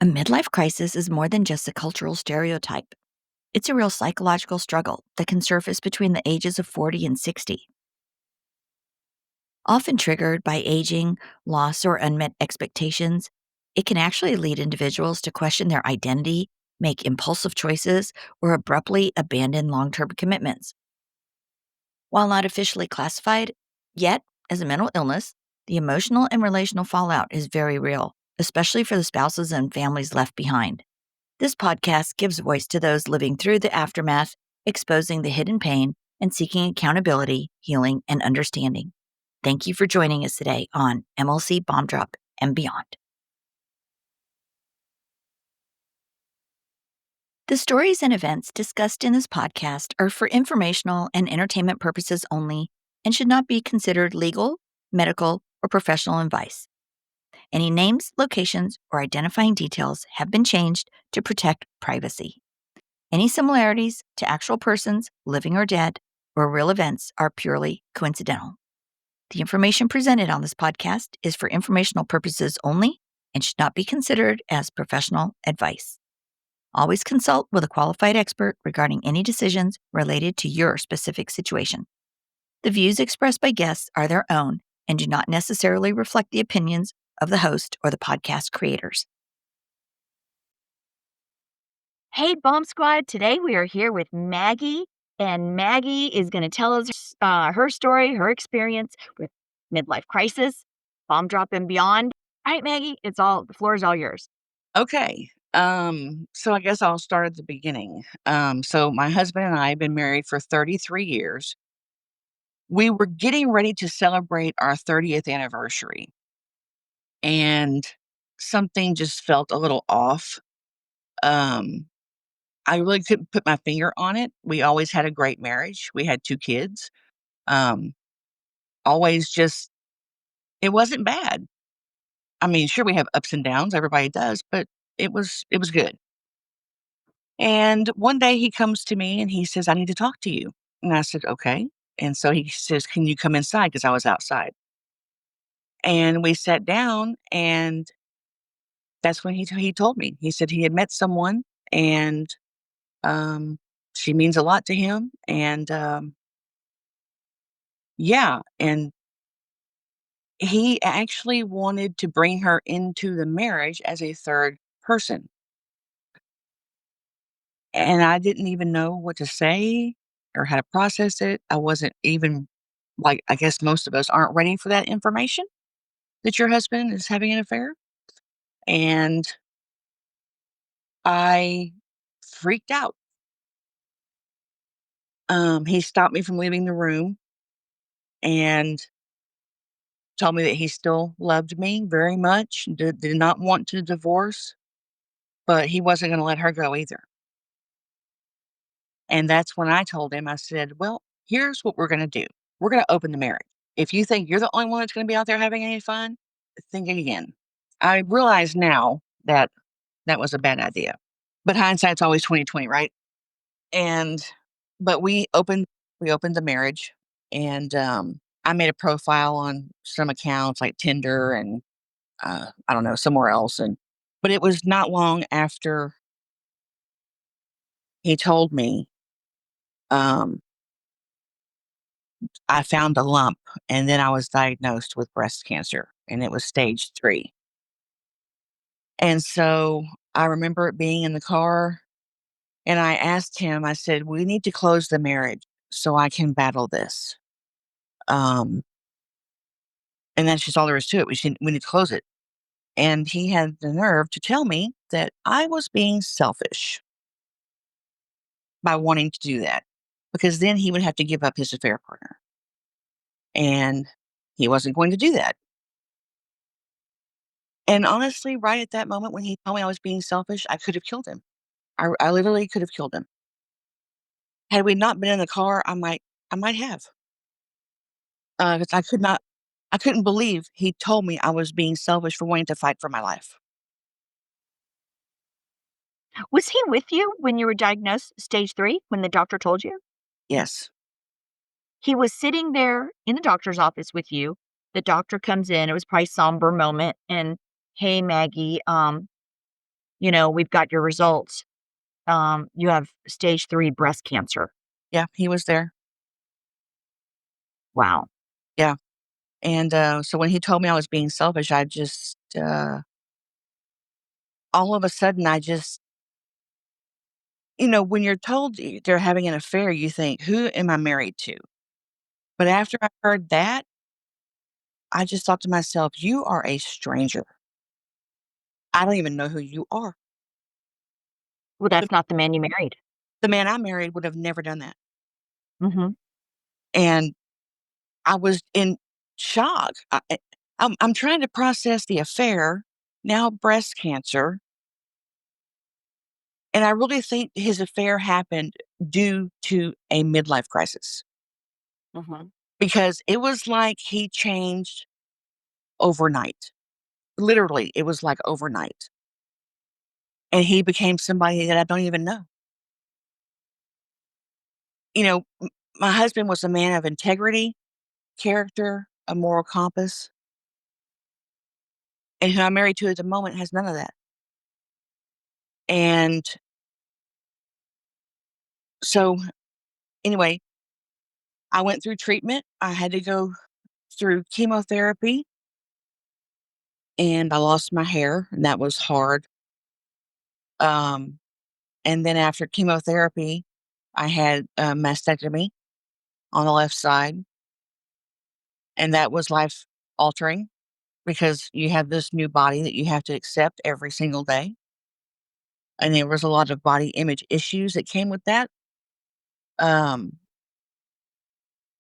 A midlife crisis is more than just a cultural stereotype. It's a real psychological struggle that can surface between the ages of 40 and 60. Often triggered by aging, loss, or unmet expectations, it can actually lead individuals to question their identity, make impulsive choices, or abruptly abandon long term commitments. While not officially classified yet as a mental illness, the emotional and relational fallout is very real, especially for the spouses and families left behind. This podcast gives voice to those living through the aftermath, exposing the hidden pain, and seeking accountability, healing, and understanding. Thank you for joining us today on MLC Bomb Drop and Beyond. The stories and events discussed in this podcast are for informational and entertainment purposes only and should not be considered legal, medical, or professional advice. Any names, locations, or identifying details have been changed to protect privacy. Any similarities to actual persons, living or dead, or real events are purely coincidental. The information presented on this podcast is for informational purposes only and should not be considered as professional advice. Always consult with a qualified expert regarding any decisions related to your specific situation. The views expressed by guests are their own and do not necessarily reflect the opinions of the host or the podcast creators. Hey, Bomb Squad. Today we are here with Maggie, and Maggie is going to tell us her story, her experience with midlife crisis, bomb drop and beyond. All right, Maggie, the floor is all yours. Okay. So I guess I'll start at the beginning. So my husband and I have been married for 33 years. We were getting ready to celebrate our 30th anniversary, and something just felt a little off. Um, I really couldn't put my finger on it. We always had a great marriage. We had 2 kids. Um, always just it wasn't bad. I mean, sure we have ups and downs, everybody does, but it was good. And one day he comes to me and he says, "I need to talk to you." And I said, "Okay." And so he says, "Can you come inside?" Because I was outside. And we sat down, and that's when he told me. He said he had met someone, and um, she means a lot to him. And yeah, and he actually wanted to bring her into the marriage as a third person. And I didn't even know what to say or how to process it. I wasn't even like, I guess most of us aren't ready for that information that your husband is having an affair. And I freaked out. He stopped me from leaving the room and told me that he still loved me very much, did not want to divorce, but he wasn't going to let her go either. And that's when I told him, I said, "Well, here's what we're going to do. We're going to open the marriage. If you think you're the only one that's going to be out there having any fun, think again." I realize now that that was a bad idea, but hindsight's always 20/20, right? And but we opened the marriage, and I made a profile on some accounts like Tinder and I don't know, somewhere else. And but it was not long after he told me, um, I found a lump, and then I was diagnosed with breast cancer, and it was stage 3. And so I remember it being in the car, and I asked him, I said, "We need to close the marriage so I can battle this." Um, and that's just all there is to it. We need to close it. And he had the nerve to tell me that I was being selfish by wanting to do that, because then he would have to give up his affair partner. And he wasn't going to do that. And honestly, right at that moment when he told me I was being selfish, I could have killed him. I literally could have killed him. Had we not been in the car, I might have. 'Cause I couldn't believe he told me I was being selfish for wanting to fight for my life. Was he with you when you were diagnosed stage 3, when the doctor told you? Yes. He was sitting there in the doctor's office with you. The doctor comes in. It was probably a somber moment. And, "Hey, Maggie, we've got your results. You have stage 3 breast cancer. Yeah, he was there. Wow. Yeah. And, so when he told me I was being selfish, I just, all of a sudden, when you're told they're having an affair, you think, "Who am I married to?" But after I heard that, I just thought to myself, "You are a stranger. I don't even know who you are." Well, The that's not the man you married. the man I married would have never done that. Mhm. And I was in shock. I'm trying to process the affair, now breast cancer, and I really think his affair happened due to a midlife crisis Mhm. because it was like he changed overnight. Literally, it was like overnight, and he became somebody that I don't even know. My husband was a man of integrity, character, a moral compass, and who I'm married to at the moment has none of that. And so, anyway, I went through treatment. I had to go through chemotherapy and I lost my hair, and that was hard. Um, and then after chemotherapy, I had a mastectomy on the left side, and that was life altering because you have this new body that you have to accept every single day. And there was a lot of body image issues that came with that. Um,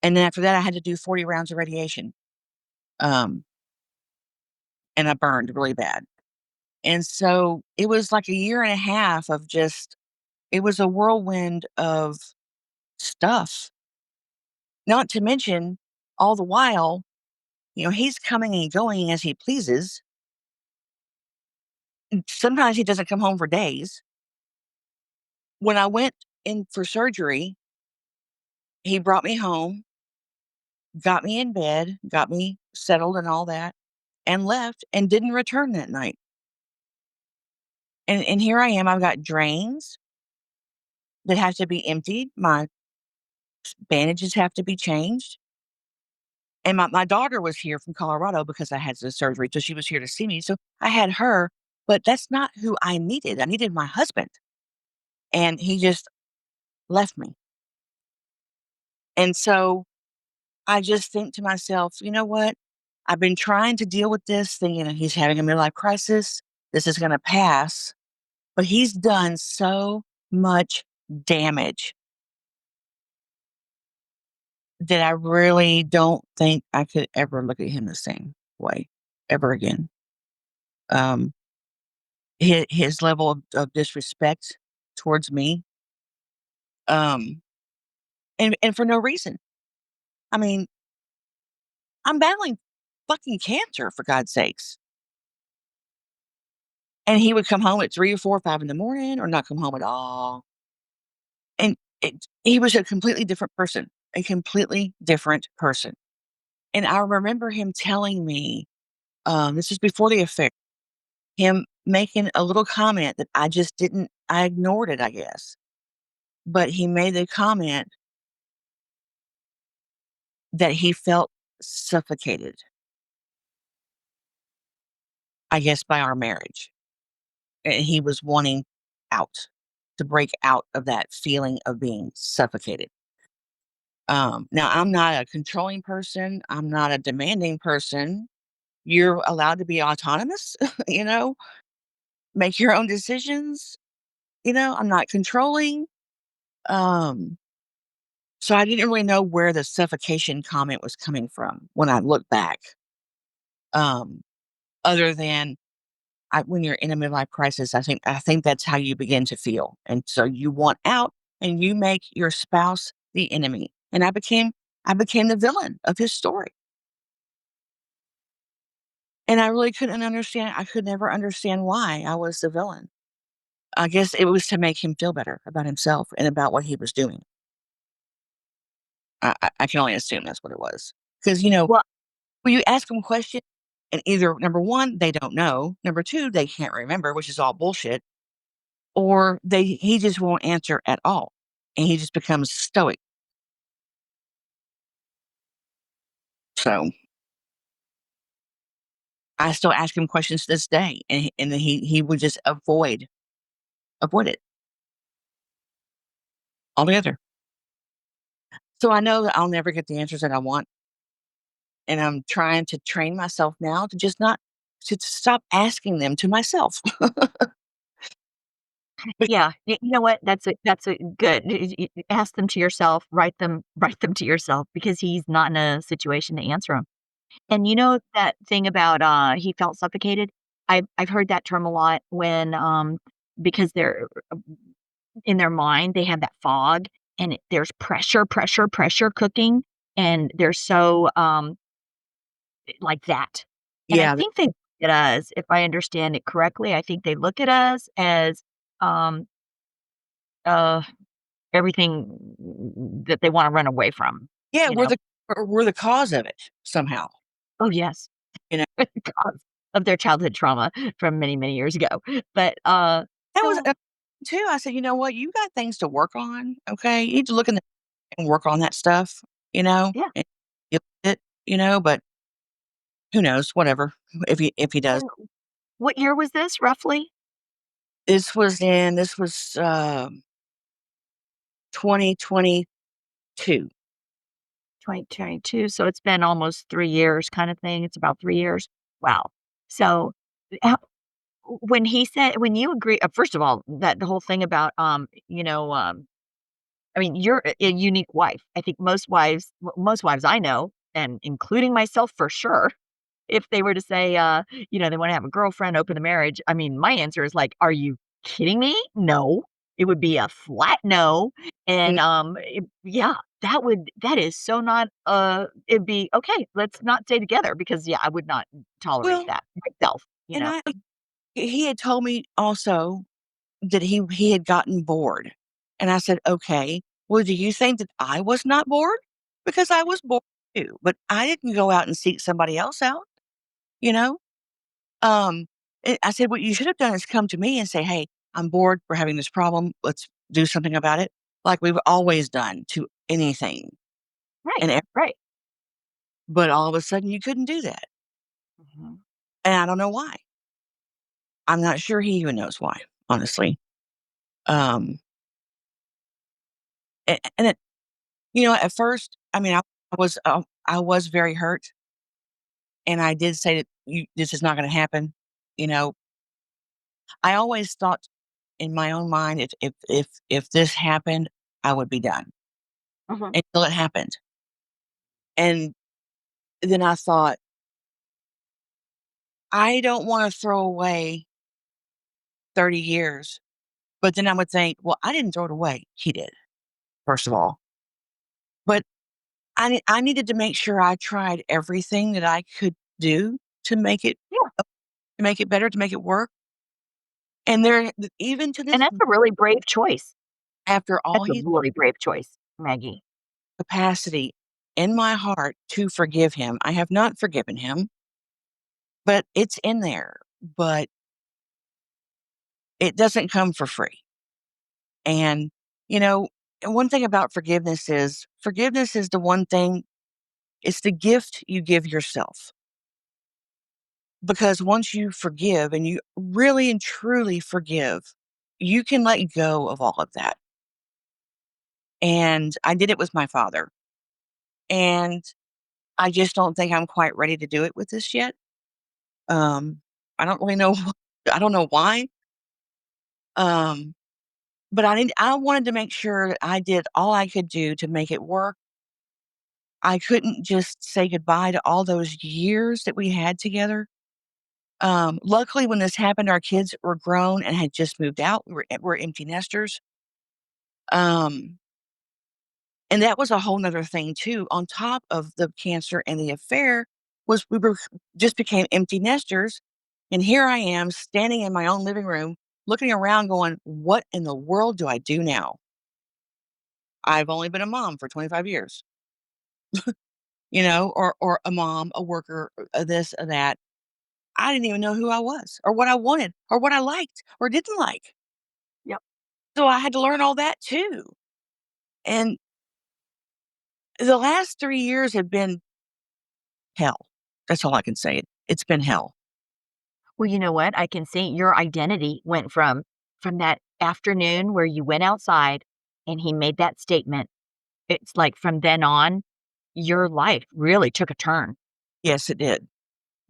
and then after that, I had to do 40 rounds of radiation. Um, and I burned really bad. And so it was like a year and a half of it was a whirlwind of stuff. Not to mention, all the while, he's coming and going as he pleases. Sometimes he doesn't come home for days. When I went in for surgery, he brought me home, got me in bed, got me settled and all that, and left and didn't return that night. And here I am. I've got drains that have to be emptied. My bandages have to be changed. And my daughter was here from Colorado because I had the surgery, so she was here to see me. So I had her, but that's not who I needed. I needed my husband. And he just left me. And so I just think to myself, you know what? I've been trying to deal with this, thinking that he's having a midlife crisis. This is going to pass. But he's done so much damage that I really don't think I could ever look at him the same way ever again. Um, his level of disrespect towards me, um, and for no reason. I mean, I'm battling fucking cancer for God's sakes. And he would come home at 3 or 4 or 5 in the morning or not come home at all. And he was a completely different person, a completely different person. And I remember him telling me, this is before the affair, him making a little comment that I ignored it, I guess. But he made the comment that he felt suffocated, I guess, by our marriage. And he was wanting out, to break out of that feeling of being suffocated. Now, I'm not a controlling person. I'm not a demanding person. You're allowed to be autonomous, you know, make your own decisions. I'm not controlling. Um, so I didn't really know where the suffocation comment was coming from when I look back. Um, other than when you're in a midlife crisis, I think that's how you begin to feel, and so you want out, and you make your spouse the enemy. And I became the villain of his story. And I really couldn't understand I could never understand why I was the villain. I guess it was to make him feel better about himself and about what he was doing. I can only assume that's what it was. Because, Well, when you ask them questions and either, number 1, they don't know, number 2, they can't remember, which is all bullshit, or he just won't answer at all, and he just becomes stoic. So, I still ask him questions to this day, and he would just avoid it altogether. So, I know that I'll never get the answers that I want, and I'm trying to train myself now to just not to stop asking them to myself. Yeah, you know what? That's a good ask them to yourself, write them to yourself because he's not in a situation to answer them. And you know that thing about, he felt suffocated? I've heard that term a lot when, because they're in their mind, they have that fog and there's pressure, pressure, pressure cooking, and they're so, like that. And I Yeah, think they look at us, if I understand it correctly, I think they look at us as, um, uh, everything that they wanna run away from, yeah, you know? we're the cause of it somehow, Oh, yes. you know? Because of their childhood trauma from many, many years ago. But, That was so too, I said, "You know what? You got things to work on, okay? You need to look in the and work on that stuff, you know, yeah. and deal with it, but who knows, whatever, if he does." And what year was this roughly? This was, 2022. 2022, so it's been almost 3 years kinda thing, it's about 3 years? Wow. So, ho when you agree first of all, that the whole thing about, I mean, you're a unique wife. I think most wives I know, and including myself for sure, if they were to say, they wanna have a girlfriend, open the marriage, I mean, my answer is like, "Are you kidding me? No." It would be a flat no, Mm, and, yeah, that is so not, it'd be, "Okay, let's not stay together," because, yeah, I would not tolerate well, that myself, you and know? he had told me also that he had gotten bored, and I said, "Okay, well, do you think that I was not bored? Because I was bored too, but I didn't go out and seek somebody else out, you know?" Um, I said, "What you should have done is come to me and say, 'Hey, I'm bored. We're having this problem. Let's do something about it,' like we've always done to anything." Right, And ev right. but all of a sudden, you couldn't do that, Mhm. and I don't know why. I'm not sure he even knows why, honestly. Um, and it at first, I mean, I was very hurt, and I did say that, "You this is not gonna happen," you know? I always thought in my own mind, if this happened, I would be done, Mhm. until it happened. And then I thought, I don't wanna throw away 30 years, but then I would think, "Well, I didn't throw it away, he did, first of all." But I needed to make sure I tried everything that I could do to Yeah, make it better, to make it work, and there even to and this that's a really brave choice. after all That's a he's really brave choice, Maggie. capacity in my heart to forgive him, I have not forgiven him, but it's in there, but it doesn't come for free. And, you know, and one thing about forgiveness is the one thing, it's the gift you give yourself. Because once you forgive and you really and truly forgive, you can let go of all of that. And I did it with my father. And I just don't think I'm quite ready to do it with this yet. Um, I don't really know. I don't know why. Um, but I wanted to make sure that I did all I could do to make it work. I couldn't just say goodbye to all those years that we had together. Luckily, when this happened, our kids were grown and had just moved out. We're empty nesters. Um, and that was a whole nother thing too. On top of the cancer and the affair, was we were just became empty nesters. And here I am standing in my own living room, looking around, going, "What in the world do I do now?" I've only been a mom for 25 years, or a mom, a worker, this, or that. I didn't even know who I was or what I wanted or what I liked or didn't like. So I had to learn all that too. And the last 3 years have been hell. That's all I can say. It's been hell. Well, you know what? I can see your identity went from that afternoon where you went outside and he made that statement. It's like from then on, your life really took a turn, Yes, it did.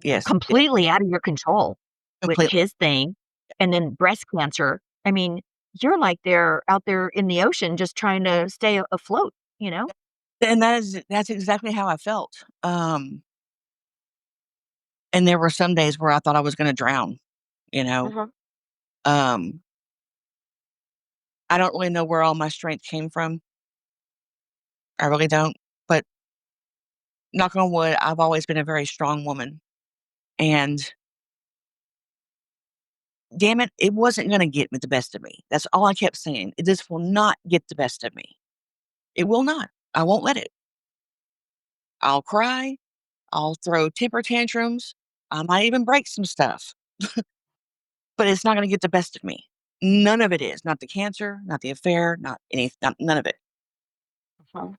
Yes, it completely out of your control with completely. his thing, and then breast cancer. I mean, you're like they're out there in the ocean just trying to stay afloat, you know? And that's exactly how I felt. And there were some days where I thought I was gonna drown, you know? Uh-huh. Um, I don't really know where all my strength came from. I really don't. But knock on wood, I've always been a very strong woman. And damn it, it wasn't gonna get the best of me. That's all I kept saying. This will not get the best of me. It will not. I won't let it. I'll cry. I'll throw temper tantrums. I might even break some stuff, but it's not gonna get the best of me. None of it is. Not the cancer, not the affair, not none of it. Uh-huh.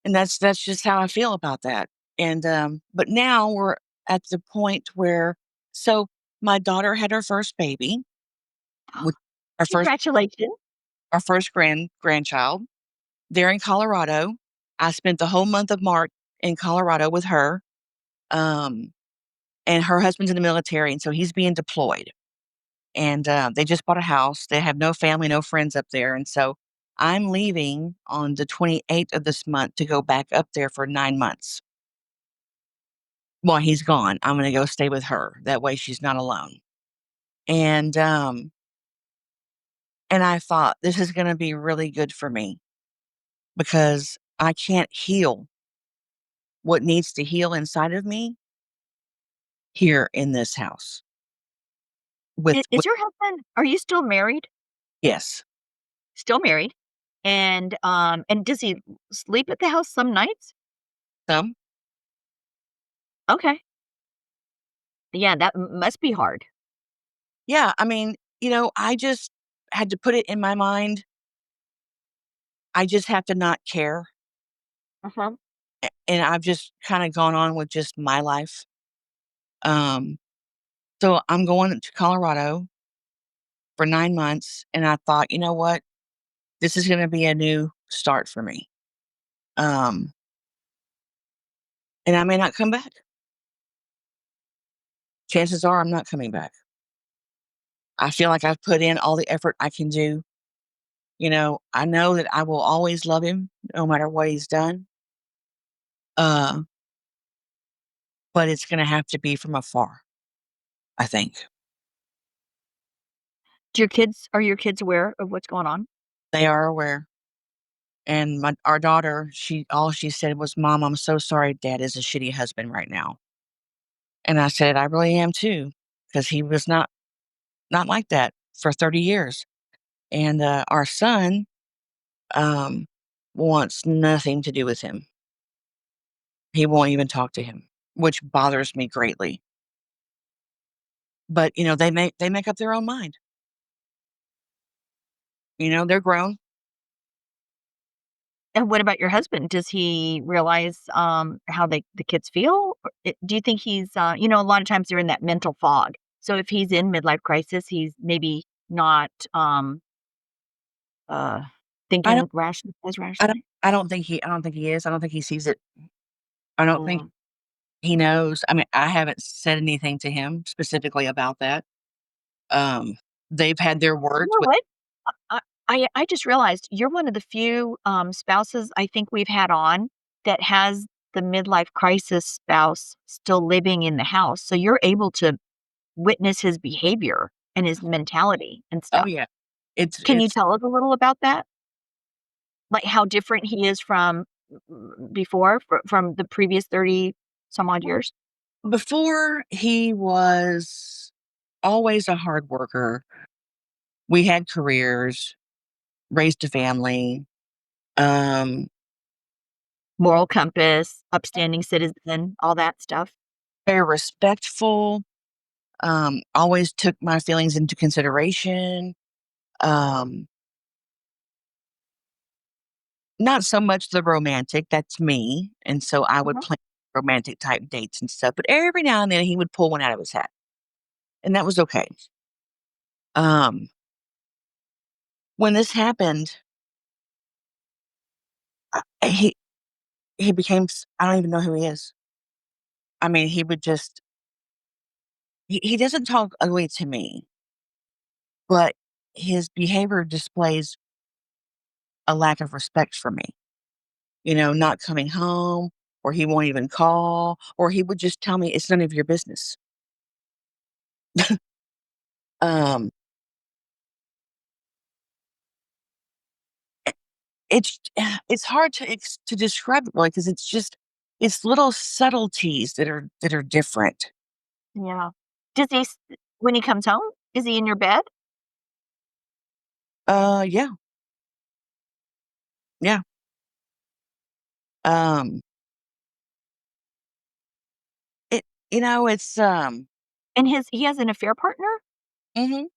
And that's just how I feel about that. And but now we're at the point where so my daughter had her first baby, with our first Congratulations. grandchild. They're in Colorado. I spent the whole month of March in Colorado with her. Um, and her husband's in the military, and so he's being deployed. And they just bought a house. They have no family, no friends up there, and so I'm leaving on the 28th of this month to go back up there for 9 months. While he's gone, I'm gonna go stay with her. That way she's not alone. And, um, and I thought, "This is gonna be really good for me because I can't heal what needs to heal inside of me here in this house with Is your husband, are you still married? yes, Still married. And does he sleep at the house some nights? some. Okay. Yeah, that must be hard. Yeah, I mean, I just had to put it in my mind, I just have to not care, Uh-huh. and I've just kinda gone on with just my life. Um, so I'm going to Colorado for 9 months, and I thought, "You know what? This is gonna be a new start for me." Um, and I may not come back. Chances are I'm not coming back. I feel like I've put in all the effort I can do. I know that I will always love him no matter what he's done. Uh, but it's gonna have to be from afar, I think. Are your kids aware of what's going on? They are aware. And our daughter, all she said was, "Mom, I'm so sorry dad is a shitty husband right now." And I said, "I really am too, because he was not like that for 30 years." And our son um, wants nothing to do with him. He won't even talk to him, which bothers me greatly. But they make up their own mind. They're grown. And what about your husband? Does he realize, how the kids feel? Or do you think he's, a lot of times they're in that mental fog. So if he's in midlife crisis, he's maybe not, uh, I don't. thinking as I don't. rationally? I don't think he is. I don't think he sees it. I don't think Mm. he knows. I mean, I haven't said anything to him specifically about that. Um, they've had their You words know with. what? I I just realized you're one of the few, spouses I think we've had on that has the midlife crisis spouse still living in the house, so you're able to witness his behavior and his mentality and Oh stuff. yeah, it's Can you it's tell us a little about that? Like, how different he is from before, from the previous 30 some odd years? before he was always a hard worker. We had careers, raised a family. Um, Moral compass, upstanding citizen, all that stuff? Very respectful. Always took my feelings into consideration. Um, Not so much the romantic, that's me, and so I would Mhm. plan romantic type dates and stuff, but every now and then he would pull one out of his hat, and that was okay. Um, when this happened, he became I don't even know who he is. I mean, he would just he doesn't talk ugly to me, but his behavior displays a lack of respect for me. Not coming home, or he won't even call, or he would just tell me, "It's none of your business." Um, it's it's hard to describe it really because it's little subtleties that are different. Yeah. Does when he comes home, is he in your bed? Yeah, yeah. Um, it it's And he has an affair partner? mhm,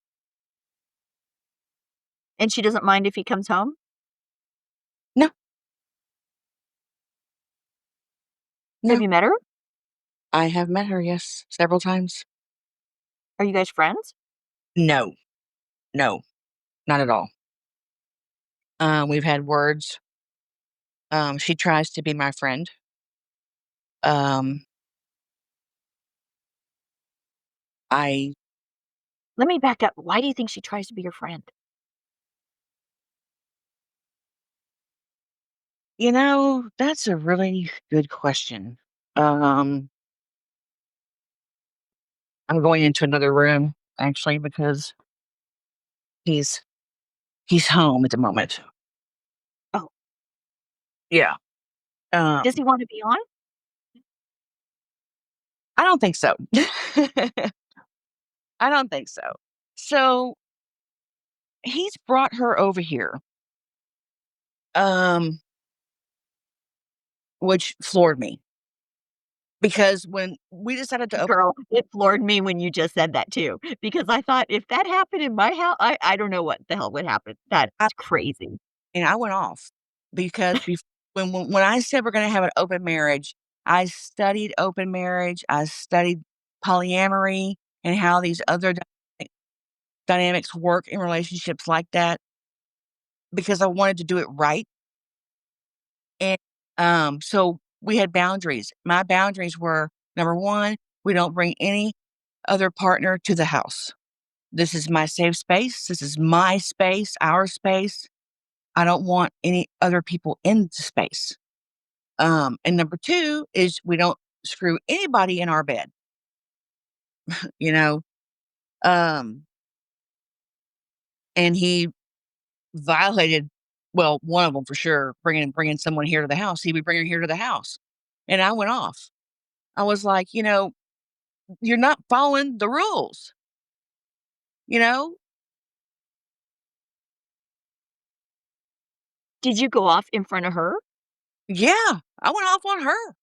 And she doesn't mind if he comes home? no, Have no. you met her? I have met her, yes, several times. Are you guys friends? No, no, not at all. We've had words. She tries to be my friend. Um, I Let me back up. Why do you think she tries to be your friend? that's a really good question. Um, I'm going into another room actually because he's he's home at the moment. Oh, Yeah. does he wanna be on? I don't think so. I don't think so. So he's brought her over here, um, which floored me because when we decided to open, Girl, it floored me when you just said that too, because I thought if that happened in my house, I don't know what the hell would happen. That's I, crazy. and I went off because when I said we're going to have an open marriage, I studied open marriage. I studied polyamory and how these other dynamics work in relationships like that because I wanted to do it right. And so we had boundaries. My boundaries were number one, we don't bring any other partner to the house. This is my safe space. This is my space, our space. I don't want any other people in the space. And number two is we don't screw anybody in our bed, you know. Um, and he violated, well, one of them for sure, bringing someone here to the house. He would bring her here to the house, and I went off. I was like, you're not following the rules. You know, Did you go off in front of her? yeah, I went off on her.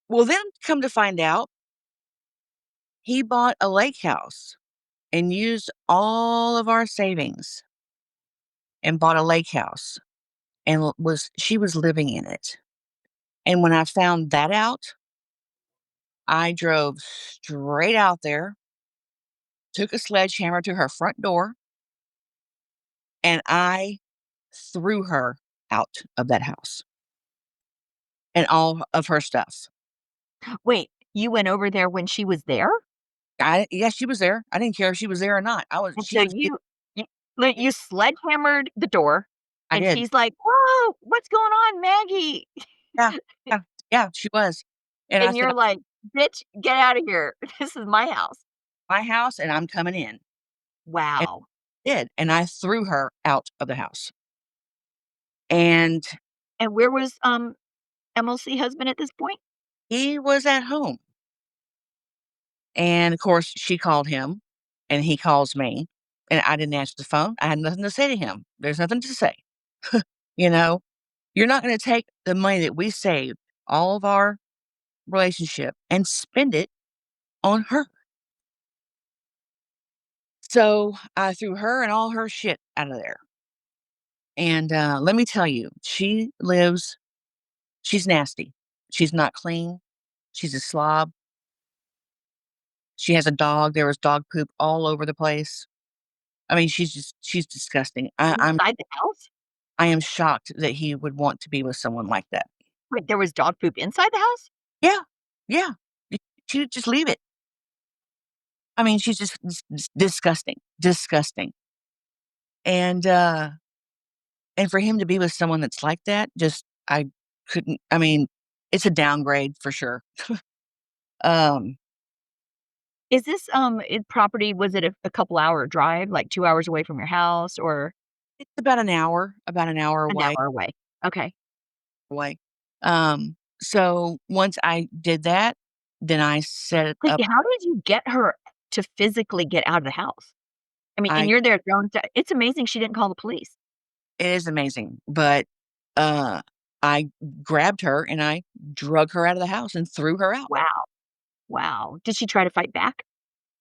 Well, then come to find out, he bought a lake house and used all of our savings and bought a lake house and she was living in it. And when I found that out, I drove straight out there, took a sledgehammer to her front door, and I threw her out of that house and all of her stuff. Wait, you went over there when she was there? Yeah, she was there. I didn't care if she was there or not. And She so was. you you sledgehammered the door, I and did. she's like, "Whoa, what's going on, Maggie?" Yeah, yeah, yeah. She was, and I And said, you're like, "Bitch, get out of here. This is my house." "My house, and I'm coming in." And Wow. I did, and I threw her out of the house. And And where was, MLC husband at this point? he was at home, and of course, she called him, and he calls me, and I didn't answer the phone. I had nothing to say to him. There's nothing to say. You know, you're not going to take the money that we saved, all of our relationship, and spend it on her. So I threw her and all her shit out of there. And let me tell you, she's nasty. She's not clean. She's a slob. She has a dog. There was dog poop all over the place. I mean, she's disgusting. Inside the house? I am shocked that he would want to be with someone like that. Wait, there was dog poop inside the house? Yeah, yeah. Y She would just leave it. I mean, she's just disgusting, disgusting. And, uh, and for him to be with someone that's like that, just I couldn't I mean, it's a downgrade for sure. Um, Is this, property was it a couple-hour drive, like 2 hours away from your house or it's about an hour an away hour away? Okay. away. So once I did that, then I set Like, up how did you get her to physically get out of the house? I mean, and I you're there thrown it's amazing she didn't call the police. it is amazing, but, uh, I grabbed her and I drug her out of the house and threw her out. Wow, wow. Did she try to fight back?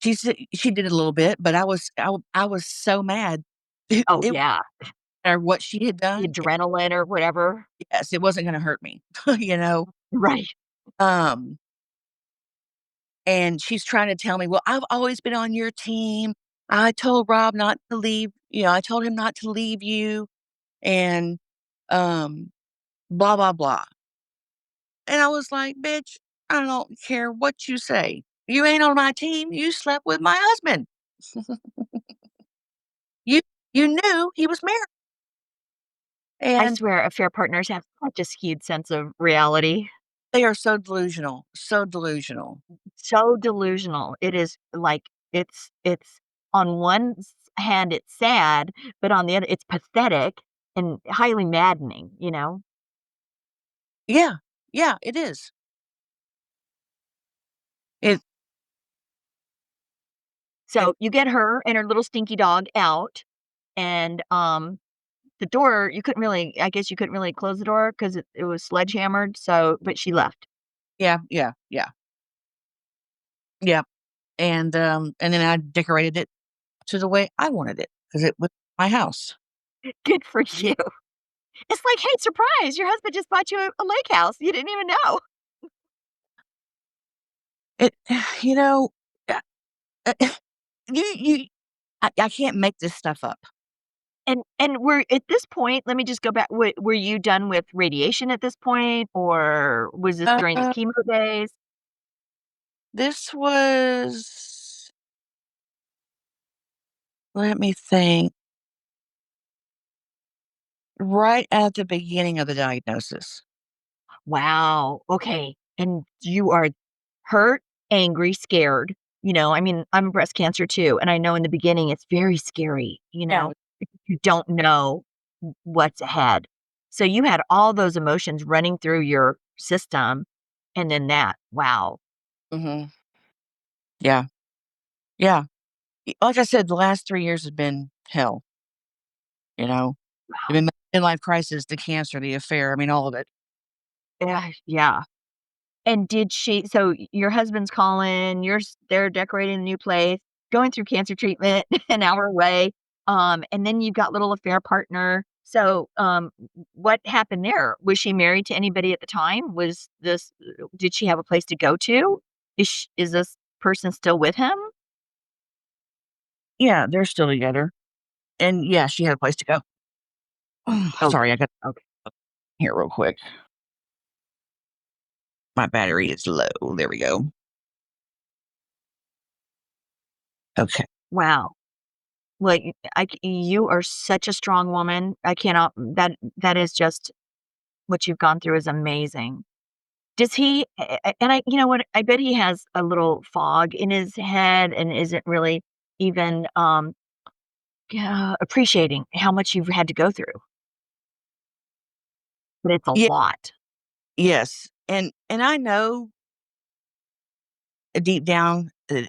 She did a little bit, but I was so mad. Oh, It yeah, or what she had the done, adrenaline or whatever. yes, it wasn't gonna hurt me, you know? Right. Um, and she's trying to tell me, "Well, I've always been on your team. I told Rob not to leave I told him not to leave you and, um, blah, blah, blah." And I was like, "Bitch, I don't care what you say. You ain't on my team. You slept with my husband. You you knew he was married." I And swear affair partners have such a skewed sense of reality. they are so delusional, so delusional. So delusional. It is like it's on one hand, it's sad, but on the other, it's pathetic and highly maddening, you know? Yeah, yeah, it is. It and So you get her and her little stinky dog out, and the door, you couldn't really, I guess you couldn't really close the door because it was sledgehammered. So, but she left. yeah, yeah, yeah, yeah, and then I decorated it to the way I wanted it because it was my house. Good for you. It's like, hey, surprise! Your husband just bought you a lake house. You didn't even know. It you know, uh, uh, you I can't make this stuff up. And we're at this point, let me just go back, were you done with radiation at this point, or was this during the Uh, chemo days? this was let me think, right at the beginning of the diagnosis. Wow, okay, and you are hurt, angry, scared, I mean, I'm breast cancer too, and I know in the beginning it's very scary, Yeah. because you don't know what's ahead. So you had all those emotions running through your system, and then that, wow. Mhm. Yeah, yeah. Like I said, the last 3 years has been hell, you know? I mean, midlife crisis, the cancer, the affair, I mean, all of it. Yeah, yeah. And did she so your husband's calling, they're decorating a new place, going through cancer treatment an hour away, and then you've got little affair partner. So, what happened there? Was she married to anybody at the time? Did she have a place to go to? Is this person still with him? Yeah, they're still together, and, yeah, she had a place to go. Okay, Sorry, I got okay. here real quick. My battery is low, there we go. Okay. Wow. Well, you are such a strong woman. I cannot that is just what you've gone through is amazing. Does he and I you know what, I bet he has a little fog in his head and isn't really even, yeah, appreciating how much you've had to go through, but it's a Yeah, lot. yes, and I know deep down that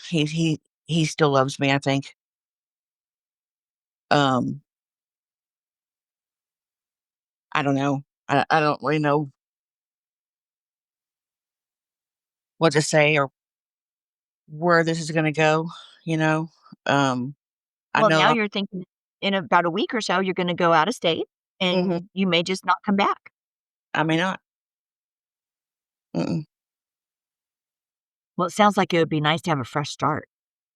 he he he still loves me, I think. Um, I don't know. I don't really know what to say or where this is gonna go, you know? I Well, know now you're thinking in about a week or so, you're gonna go out of state, mhm, and you may just not come back. I may not. Mm-mm. Well, it sounds like it would be nice to have a fresh start.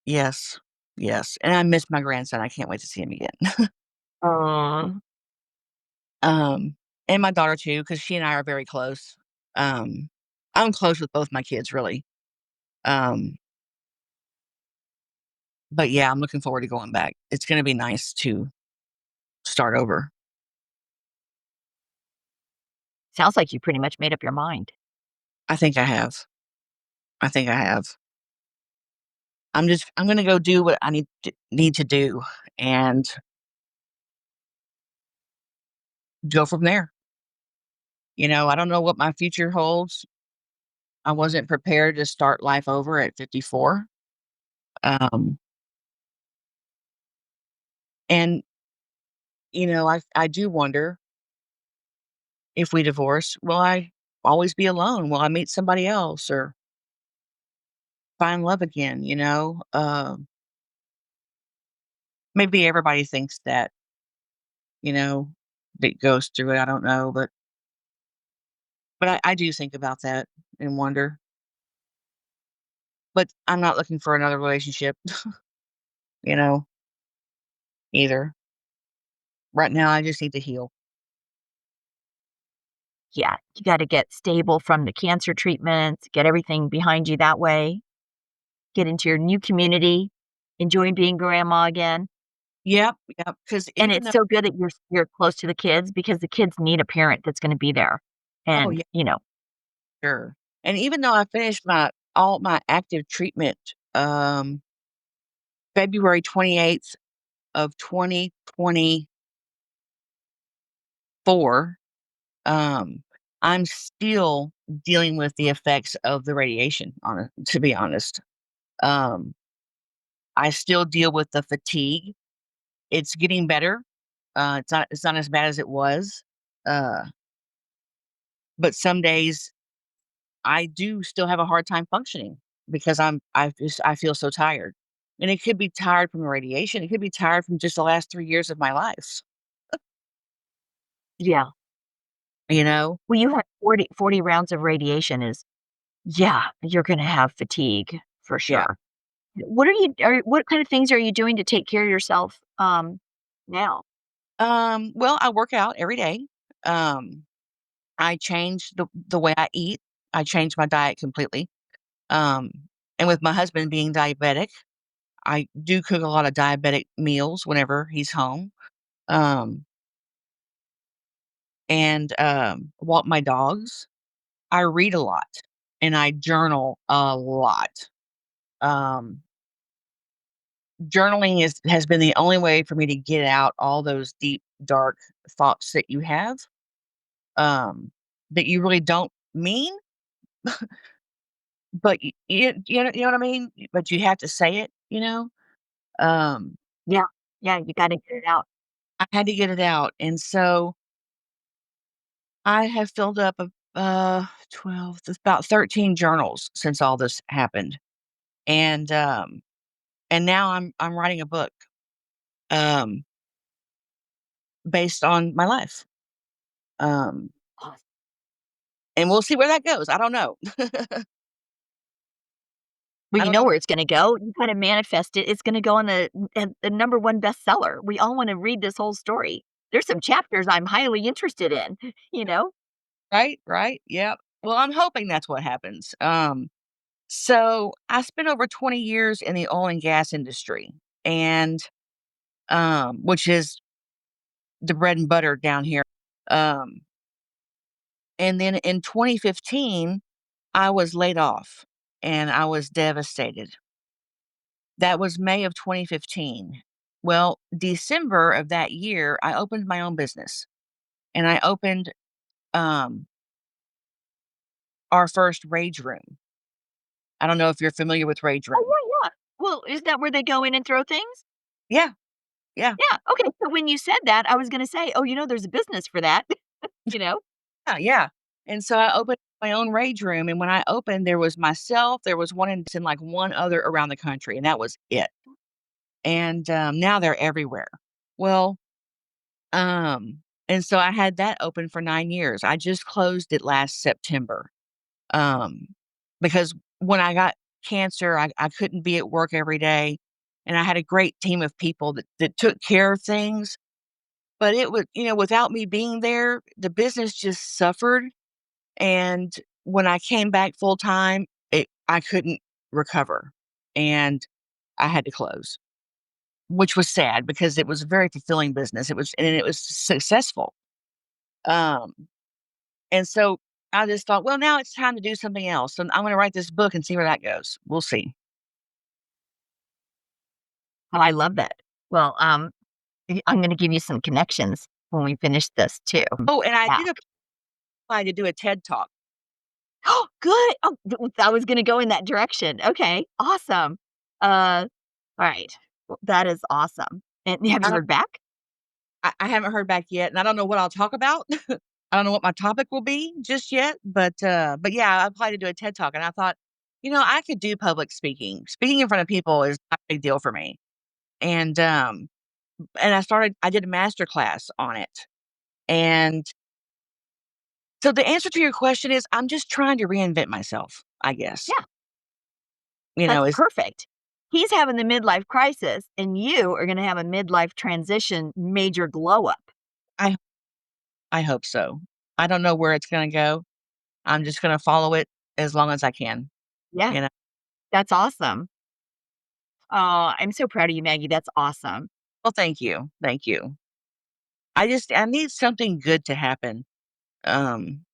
Yes. Yes, and I miss my grandson, I can't wait to see him again. Aw. Um, and my daughter too, because she and I are very close. Um, I'm close with both my kids, really. Um, but yeah, I'm looking forward to going back. It's gonna be nice to start over. Sounds like you pretty much made up your mind. I think I have. I think I have. I'm gonna go do what I need to do and go from there. I don't know what my future holds. I wasn't prepared to start life over at 54. Um, and I do wonder if we divorce, will I always be alone? Will I meet somebody else or find love again? Maybe everybody thinks that, you know, that goes through it. I don't know, but I do think about that and wonder. But I'm not looking for another relationship, you know, either. Right now, I just need to heal. Yeah, you gotta get stable from the cancer treatments, get everything behind you that way, get into your new community, enjoy being grandma again. Yep, yep. Because And even it's though, so good that you're close to the kids because the kids need a parent that's gonna be there. oh And, yeah, sure. And even though I finished all my active treatment, February 28th of 2024, um, I'm still dealing with the effects of the radiation. To be honest, um, I still deal with the fatigue. It's getting better. It's not as bad as it was. Uh, but some days I do still have a hard time functioning because I feel so tired. And it could be tired from the radiation. It could be tired from just the last 3 years of my life. yeah. You know? Well, you had 40 rounds of radiation is yeah, you're gonna have fatigue for Yeah. sure. What kind of things are you doing to take care of yourself, now? Well, I work out every day. Um, I change the way I eat. I changed my diet completely. Um, and with my husband being diabetic, I do cook a lot of diabetic meals whenever he's home. Um, and walk my dogs. I read a lot and I journal a lot. Um, Journaling has been the only way for me to get out all those deep, dark thoughts that you have, um, that you really don't mean, but you know what I mean? But you have to say it, you know? Um, Yeah. Yeah, you gotta get it out. I had to get it out, and so I have filled up 12, it's about 13 journals since all this happened, and, um, and now I'm writing a book, um, based on my life, um, Awes and we'll see where that goes, I don't know. Well, I you don't know know. where it's gonna go. You kinda manifest it. It's gonna go on the number 1 bestseller. We all wanna read this whole story. There's some chapters I'm highly interested in, you know? Right, right, yep. Well, I'm hoping that's what happens, so I spent over 20 years in the oil and gas industry, and, which is the bread and butter down here, um, and then in 2015, I was laid off, and I was devastated. That was May of 2015. Well, December of that year, I opened my own business, and I opened, um, our first rage room. I don't know if you're familiar with rage Oh, room. yeah, yeah. Well, is that where they go in and throw things? Yeah, yeah. Yeah, okay, so when you said that, I was gonna say, "Oh, there's a business for that." You know? Yeah, yeah. And so I opened my own rage room, and when I opened, there was myself, there was one in like one other around the country, and that was it. and, now they're everywhere. Well, and so I had that open for 9 years. I just closed it last September, um, because when I got cancer, I couldn't be at work every day, and I had a great team of people that took care of things, but it was without me being there, the business just suffered, and when I came back full time, I couldn't recover, and I had to close, which was sad because it was a very fulfilling business. It was successful. Um, and so I just thought, well, now it's time to do something else. And I'm going to write this book and see where that goes. We'll see. Oh, I love that. Well, I'm gonna give you some connections when we finish this too. Oh, and I Yeah. did apply to do a TED talk. Oh, good. Oh, I was gonna go in that direction. Okay, awesome. Uh, all right. Well, that is awesome. And have I you don't, heard back? I haven't heard back yet, and I don't know what I'll talk about. I don't know what my topic will be just yet, but yeah, I applied to do a TED talk, and I thought, I could do public speaking. Speaking in front of people is not a big deal for me, and I did a master class on it, and so the answer to your question is I'm just trying to reinvent myself, I guess. Yeah, that's Is perfect. He's having the midlife crisis, and you are gonna have a midlife transition major glow up. I I hope so. I don't know where it's gonna go. I'm just gonna follow it as long as I can, Yeah, you know? that's awesome. Oh, I'm so proud of you, Maggie. That's awesome. Well, thank you. Thank you. I need something good to happen. Um,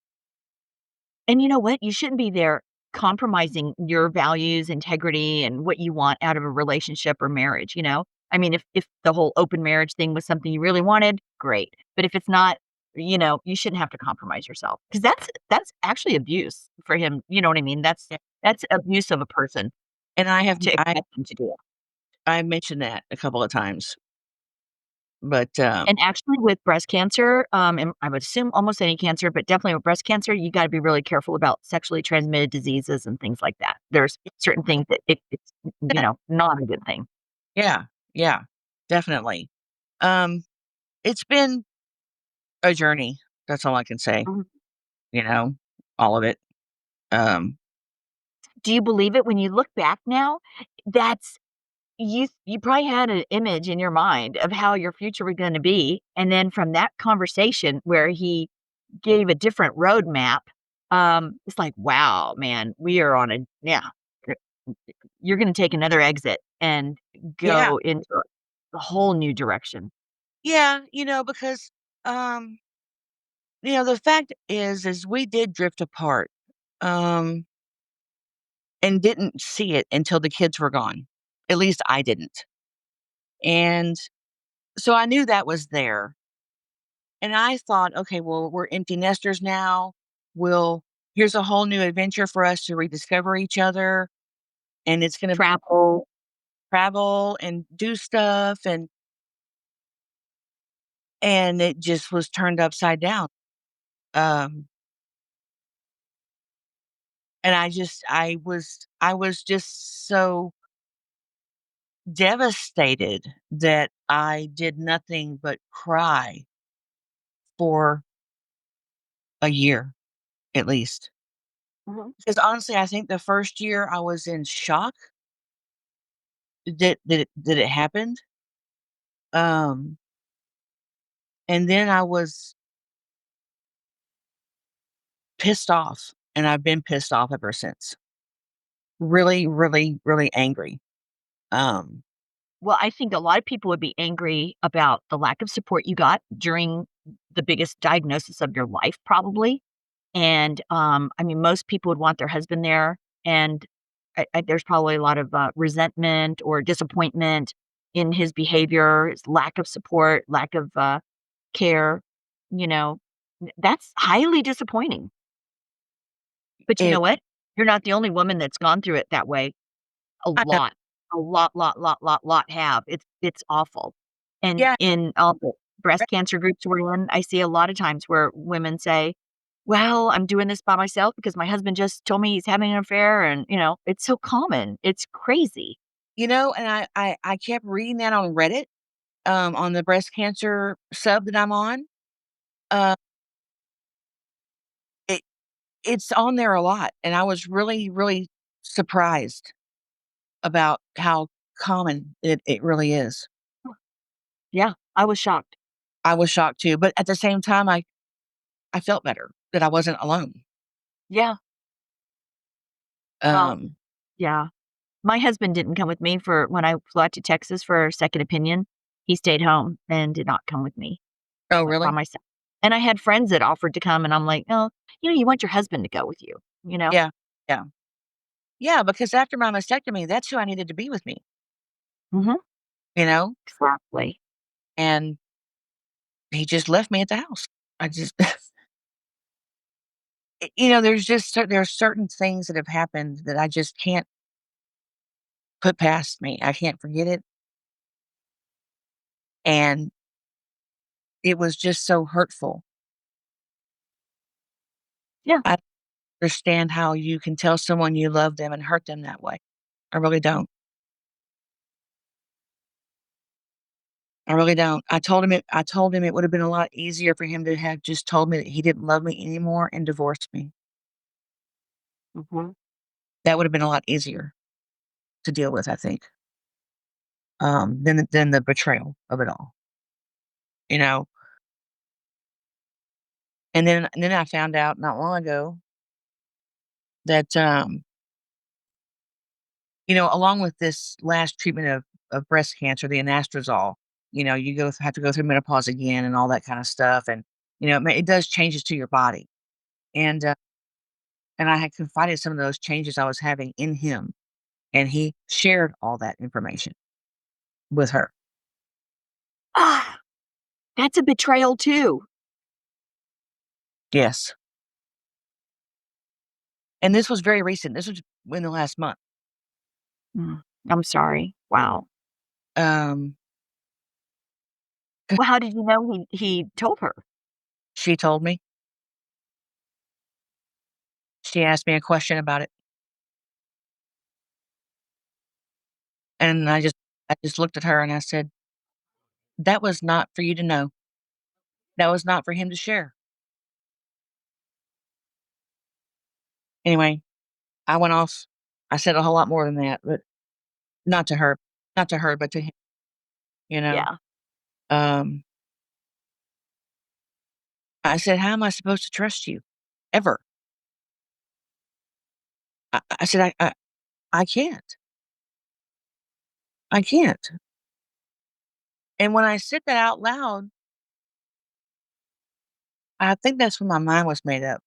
And you know what? You shouldn't be there compromising your values, integrity, and what you want out of a relationship or marriage, you know? I mean, if the whole open marriage thing was something you really wanted, great. But if it's not, you shouldn't have to compromise yourself because that's actually abuse for him. You know what I mean? That's yeah, that's abuse of a person and to expect him to do it. I mentioned that a couple of times, but, And actually with breast cancer, and I would assume almost any cancer, but definitely with breast cancer, you gotta be really careful about sexually transmitted diseases and things like that. There's certain things that it's, not a good thing. yeah, yeah, definitely. Um, it's been a journey. That's all I can say, Mhm. you know, all of it. Um, Do you believe it when you look back now? That's you probably had an image in your mind of how your future was gonna be, and then from that conversation where he gave a different roadmap, it's like, "Wow, man, we are on a" yeah. You're gonna take another exit and yeah, go into a whole new direction. yeah, because, the fact is we did drift apart, um, and didn't see it until the kids were gone. At least I didn't. And so I knew that was there. And I thought, okay, well, we're empty nesters now. We'll Here's a whole new adventure for us to rediscover each other. And it's gonna Travel. travel and do stuff and it just was turned upside down. Um and I was just so devastated that I did nothing but cry for a year at least. Mhm. Because honestly, I think the first year I was in shock that it happened. Um, and then I was pissed off, and I've been pissed off ever since. Really, really, really angry. Um, Well, I think a lot of people would be angry about the lack of support you got during the biggest diagnosis of your life, probably. And, I mean, most people would want their husband there, and there's probably a lot of, resentment or disappointment in his behavior, his lack of support, lack of, care, you know? That's highly disappointing. But you it know what? You're not the only woman that's gone through it that way. A I know. lot. A lot have. It's awful. And Yeah, in all the right, breast cancer groups we're in, I see a lot of times where women say, "Well, I'm doing this by myself because my husband just told me he's having an affair," and, it's so common. It's crazy. And I kept reading that on Reddit, on the breast cancer sub that I'm on. Uh, it it's on there a lot, and I was really, really surprised about how common it really is. Yeah, I was shocked. I was shocked too, but at the same time, I felt better that I wasn't alone. Yeah. Well, Um yeah. My husband didn't come with me for when I flew out to Texas for a second opinion. He stayed home and did not come with me. Oh, Went by really? myself. And I had friends that offered to come, and I'm like, "Oh, you want your husband to go with you, you know?" Yeah, yeah. Yeah, because after my mastectomy, that's who I needed to be with me, Mhm. you know? Exactly. And he just left me at the house. I just there's just there are certain things that have happened that I just can't put past me. I can't forget it, and it was just so hurtful. Yeah. I don't understand how you can tell someone you love them and hurt them that way. I really don't. I really don't. I told him it would have been a lot easier for him to have just told me that he didn't love me anymore and divorced me. Mhm. That would have been a lot easier to deal with, I think, than the betrayal of it all, you know? And then I found out not long ago that, along with this last treatment of breast cancer, the anastrozole, have to go through menopause again and all that kind of stuff, and, it does changes to your body, and, uh, and I had confided some of those changes I was having in him, and he shared all that information with her. Ah, that's a betrayal too. Yes, and this was very recent. This was in the last month. Mm, I'm sorry. Wow. Um, 'Cause Well, how did you know he told her? she told me. She asked me a question about it, and I just looked at her and I said, "That was not for you to know. That was not for him to share." Anyway, I went off. I said a whole lot more than that, but not to her. Not to her, but to him, you know? Yeah. Um, I said, "How am I supposed to trust you? Ever?" I said, I can't. I can't." And when I said that out loud, I think that's when my mind was made up,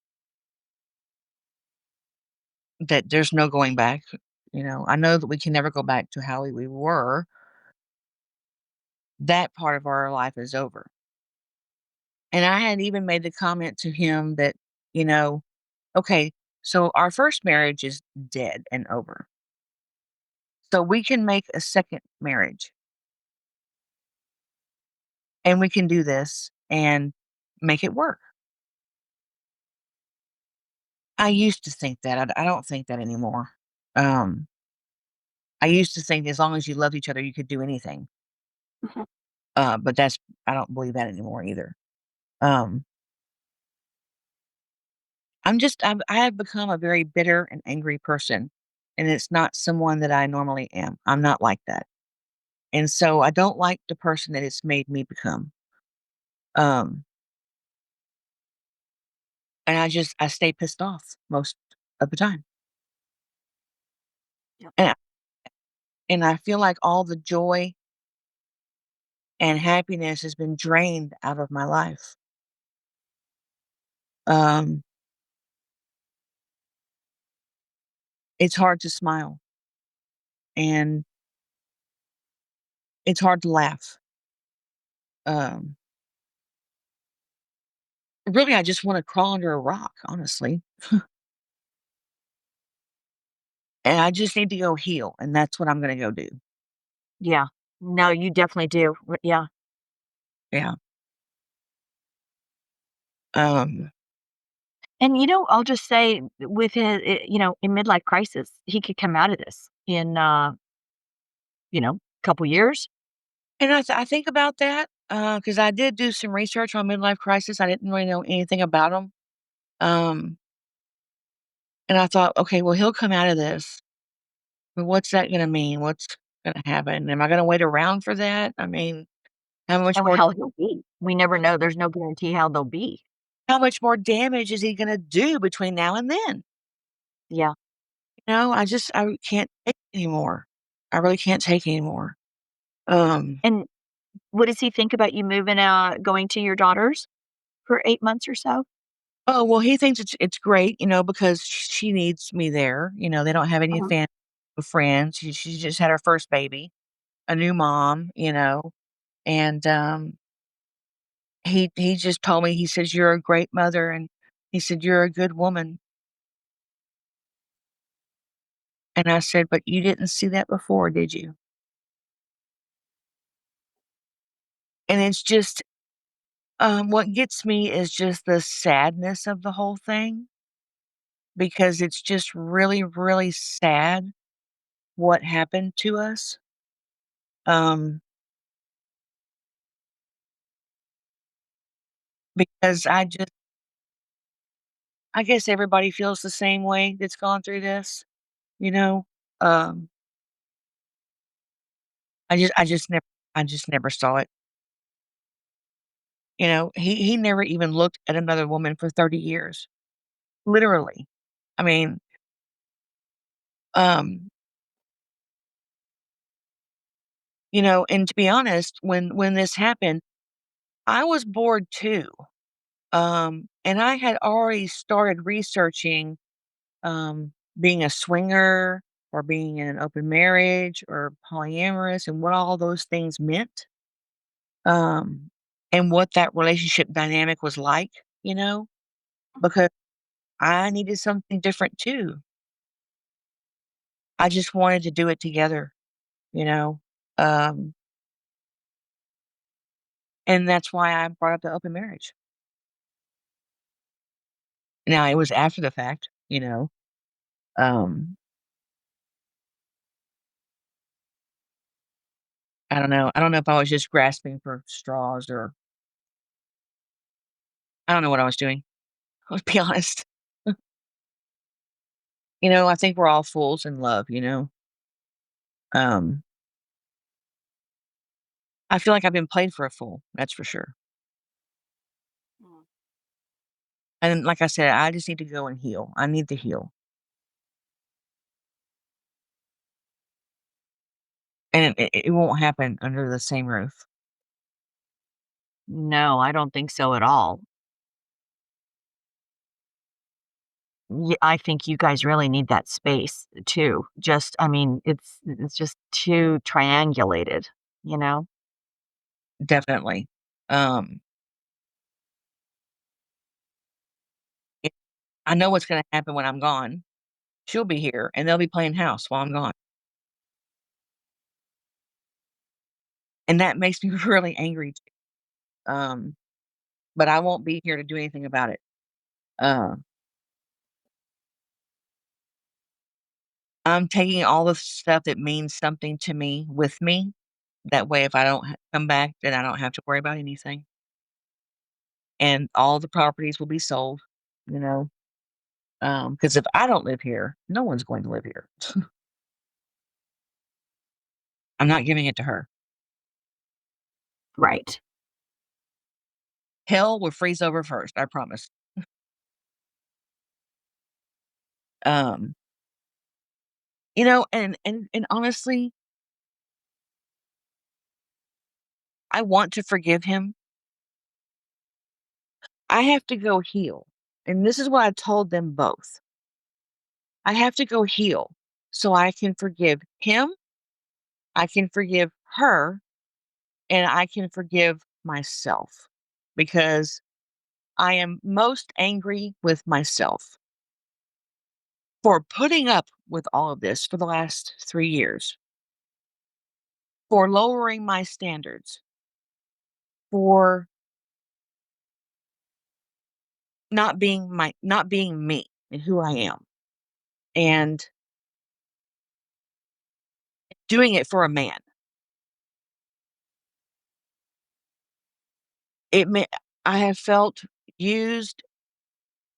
that there's no going back. I know that we can never go back to how we were. That part of our life is over. And I had even made the comment to him that, you know, okay, so our first marriage is dead and over. So we can make a second marriage and we can do this and make it work. I used to think that. I don't think that anymore. Um, I used to think as long as you loved each other, you could do anything. Mhm. But I don't believe that anymore either. Um, I have become a very bitter and angry person. And it's not someone that I normally am. I'm not like that. And so I don't like the person that it's made me become. Um, and I stay pissed off most of the time. Yep. And I feel like all the joy and happiness has been drained out of my life. Um, it's hard to smile and it's hard to laugh. Um, really, I just want to crawl under a rock, honestly. And I just need to go heal. And that's what I'm going to go do. Yeah. No, you definitely do. Yeah. Yeah. Um, And, I'll just say with his, in midlife crisis, he could come out of this couple years? And I think about that, because I did do some research on midlife crisis. I didn't really know anything about them. Um, and I thought, "Okay, well, he'll come out of this, but what's that gonna mean? What's gonna happen? Am I gonna wait around for that? I mean, how much And more how he'll be. We never know. There's no guarantee how they'll be. damage is he gonna do between now and then?" Yeah. I can't take anymore. I really can't take anymore. Um, And what does he think about you moving going to your daughter's for 8 months or so? oh, well, he thinks it's great, because she needs me there. They don't have any Uh-huh. family friends. She just had her first baby, a new mom, and he just told me, he says, "You're a great mother," and he said, "You're a good woman." And I said, "But you didn't see that before, did you?" And it's just, what gets me is just the sadness of the whole thing, because it's just really, really sad what happened to us. Um, because I guess everybody feels the same way that's gone through this, you know? Um, I just never saw it. He never even looked at another woman for 30 years. Literally. I mean, um, and to be honest, when this happened, I was bored too. And I had already started researching, being a swinger or being in an open marriage or polyamorous and what all those things meant, um, and what that relationship dynamic was like, you know, because I needed something different too. I just wanted to do it together, you know, um, and that's why I brought up the open marriage. Now it was after the fact, um, I don't know. I don't know if I was just grasping for straws, or I don't know what I was doing. Let's be honest. I think we're all fools in love. Um, I feel like I've been played for a fool, that's for sure. Mm. And like I said, I just need to go and heal. I need to heal. And it won't happen under the same roof. No, I don't think so at all. I think you guys really need that space too. Just, I mean, it's just too triangulated, you know? Definitely. Um, it, I know what's going to happen when I'm gone. She'll be here and they'll be playing house while I'm gone. And that makes me really angry. Um, but I won't be here to do anything about it. Uh, I'm taking all the stuff that means something to me with me. That way, if I don't come back, then I don't have to worry about anything. And all the properties will be sold, you know, because if I don't live here, no one's going to live here. I'm not giving it to her. Right. Hell will freeze over first, I promise. Um, and honestly, I want to forgive him. I have to go heal. And this is what I told them both. I have to go heal so I can forgive him, I can forgive her, and I can forgive myself, because I am most angry with myself for putting up with all of this for the last 3 years, for lowering my standards, for not being me and who I am. And doing it for a man. It may I have felt used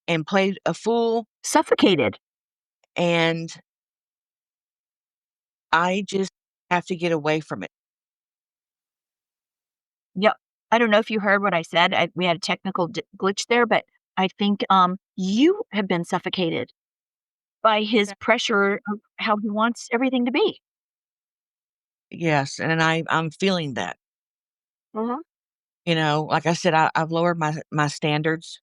and played a fool, Suffocated. and I just have to get away from it. Yep. I don't know if you heard what I said. We had a technical glitch there, but I think you have been suffocated by his Yeah. pressure of how he wants everything to be. Yes, and I'm feeling that. Mhm. Like I said, I've lowered my standards,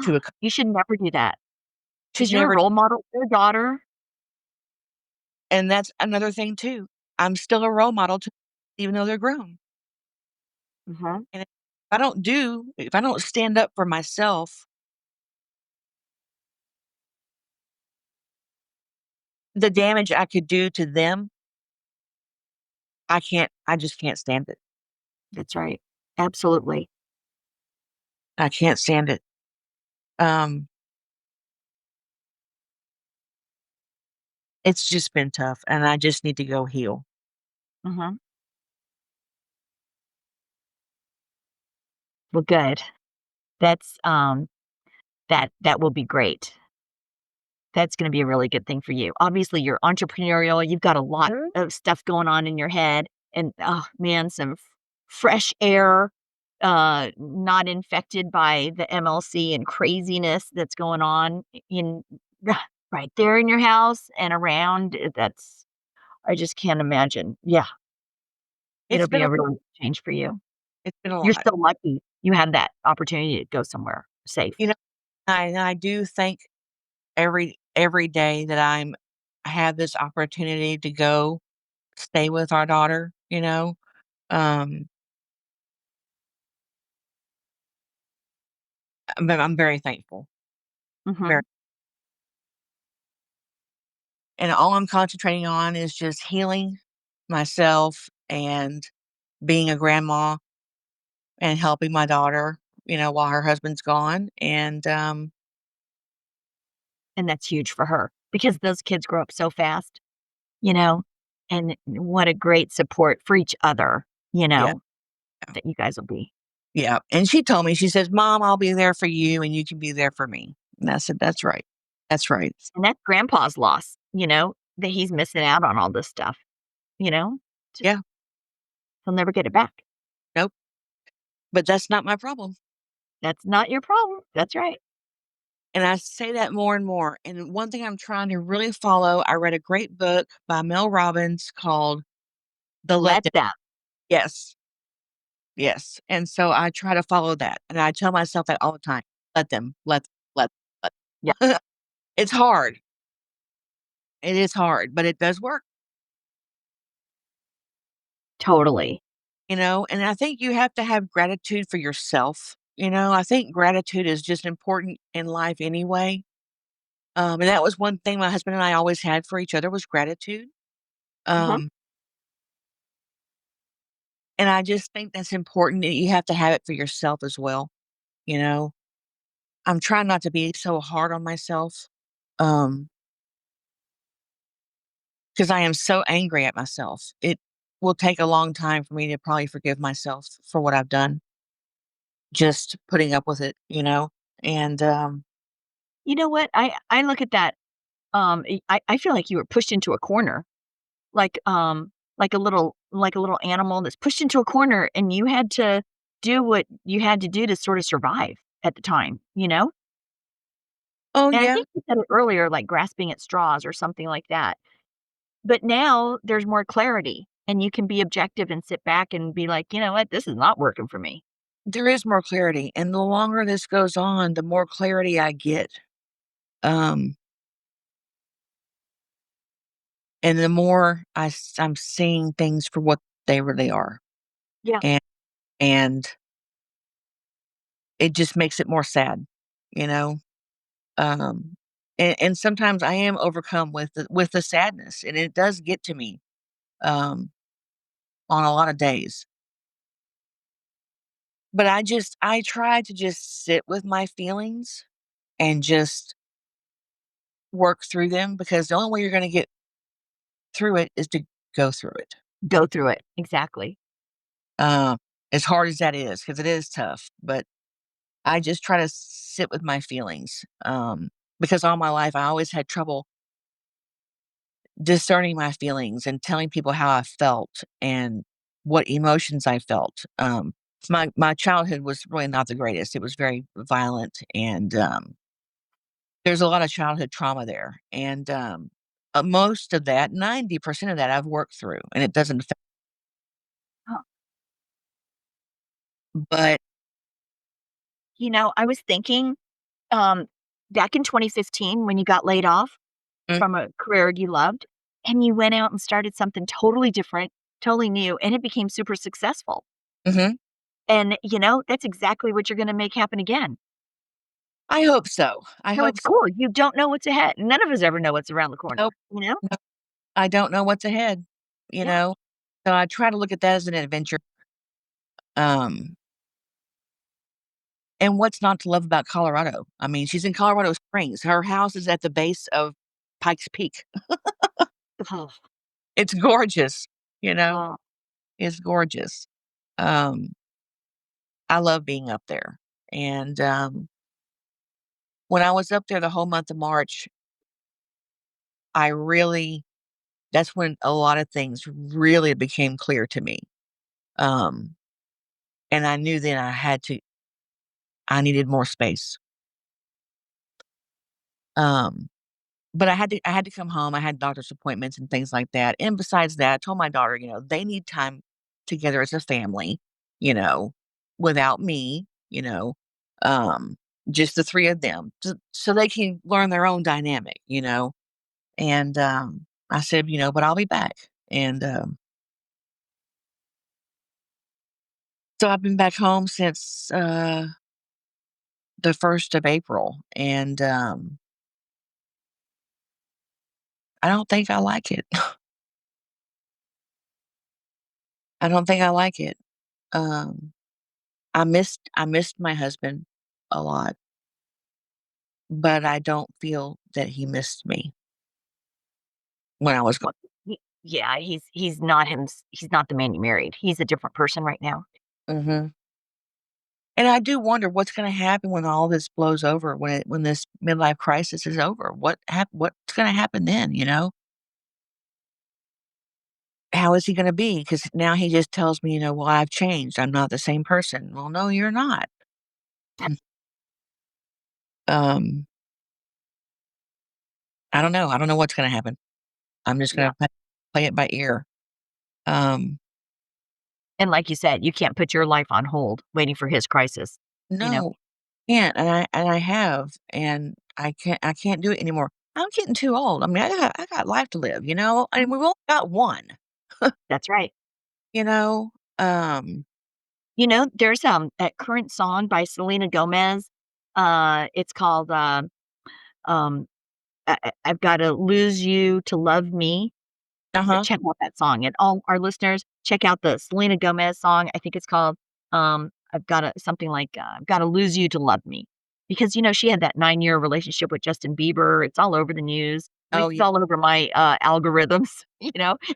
to a You should never do that should because you're a never. role model for your daughter. And that's another thing too. I'm still a role model to even though they're grown. Mhm. And if I don't stand up for myself, the damage I could do to them, I just can't stand it. That's right. Absolutely. I can't stand it. Um, it's just been tough and I just need to go heal. Mhm. Well, good. That's that will be great. That's gonna be a really good thing for you. Obviously, you're entrepreneurial, you've got a lot of stuff going on in your head, and, oh, man, some fresh air, not infected by the MLC and craziness that's going on in right there in your house and around, that's I just can't imagine. Yeah, It's it'll be been a a real change for you. it's been a You're lot. so lucky you had that opportunity to go somewhere safe. You know, I do thank every day that I have this opportunity to go stay with our daughter. Um, I'm very thankful. Very Mhm. and all I'm concentrating on is just healing myself and being a grandma and helping my daughter, while her husband's gone. And And that's huge for her because those kids grow up so fast, you know, and what a great support for each other, yeah, that you guys will be. yeah. And she told me, she says, "Mom, I'll be there for you and you can be there for me." And I said, "That's right. That's right." And that's grandpa's loss, that he's missing out on all this stuff, you know? Just Yeah, he'll never get it back. nope. But that's not my problem. That's not your problem. That's right. And I say that more and more. And one thing I'm trying to really follow, I read a great book by Mel Robbins called The Let Letdown. them. Yes, yes. And so I try to follow that. And I tell myself that all the time. Let them, let, Yeah, it's hard. It is hard, but it does work, totally. and I think you have to have gratitude for yourself. I think gratitude is just important in life anyway. And that was one thing my husband and I always had for each other was gratitude. Mhm, Um, and I just think that's important that you have to have it for yourself as well. You know, I'm trying not to be so hard on myself. Um, because I am so angry at myself. It will take a long time for me to probably forgive myself for what I've done. Just putting up with it. And, You know what? I look at that, I feel like you were pushed into a corner, like a little animal that's pushed into a corner, and you had to do what you had to do to sort of survive at the time, you know? oh, And I yeah, think you said it earlier, like grasping at straws or something like that. But now there's more clarity, and you can be objective and sit back and be like, "You know what? This is not working for me." there is more clarity. And the longer this goes on, the more clarity I get. Um, and the more I'm seeing things for what they really are. Yeah. And, and it just makes it more sad, you know? And sometimes I am overcome with the sadness and it does get to me, um, on a lot of days. But I try to just sit with my feelings and just work through them because the only way you're gonna get through it is to go through it. Go through it. Exactly. Uh, as hard as that is, because it is tough, but I just try to sit with my feelings, because all my life I always had trouble discerning my feelings and telling people how I felt and what emotions I felt. My childhood was really not the greatest. It was very violent, and there's a lot of childhood trauma there. And most of that, 90% of that, I've worked through, and it doesn't affect. Huh. But I was thinking, um, back in 2015 when you got laid off mm, from a career you loved, and you went out and started something totally different, totally new, and it became super successful. mhm, And, that's exactly what you're gonna make happen again. I hope so. I So hope it's so. cool. You don't know what's ahead. None of us ever know what's around the corner, Nope, you know? no, I don't know what's ahead. You Yeah. know, so I try to look at that as an adventure. Um, And what's not to love about Colorado? I mean, she's in Colorado Springs. Her house is at the base of Pikes Peak. Oh, It's gorgeous, you know? oh, It's gorgeous. Um, I love being up there. And, when I was up there the whole month of March, I really that's when a lot of things really became clear to me. Um, and I knew then I needed more space. Um But I had to come home, I had doctor's appointments and things like that, and besides that, I told my daughter, they need time together as a family, you know, without me, um, just the 3 of them, so they can learn their own dynamic, and, I said, "But I'll be back," and, so I've been back home since, the 1st of April, and, I don't think I like it. I don't think I like it. Um I missed my husband a lot, but I don't feel that he missed me when I was gone. well, yeah, he's not the man you married. He's a different person right now. Mhm. And I do wonder what's gonna happen when all this blows over, when this midlife crisis is over. What's gonna happen then, you know? How is he gonna be? Because now he just tells me, "Well, I've changed. I'm not the same person." Well, no, you're not. Mm. Um, I don't know. I don't know what's gonna happen. I'm just Yeah. gonna play it by ear. Um, And like you said, you can't put your life on hold waiting for his crisis, you know? no. Can't, and I have, and I can't do it anymore. I'm getting too old. I mean, I got life to live, and Mhm. we've only got one, That's right. you know? Um, There's, a current song by Selena Gomez. It's called, I've gotta lose you to love me. uh-huh. Check out that song, and all our listeners, check out the Selena Gomez song. I think it's called, I've gotta something like, I've gotta lose you to love me. Because, she had that 9-year relationship with Justin Bieber. It's all over the news. At Oh, least it's yeah. all over my, algorithms,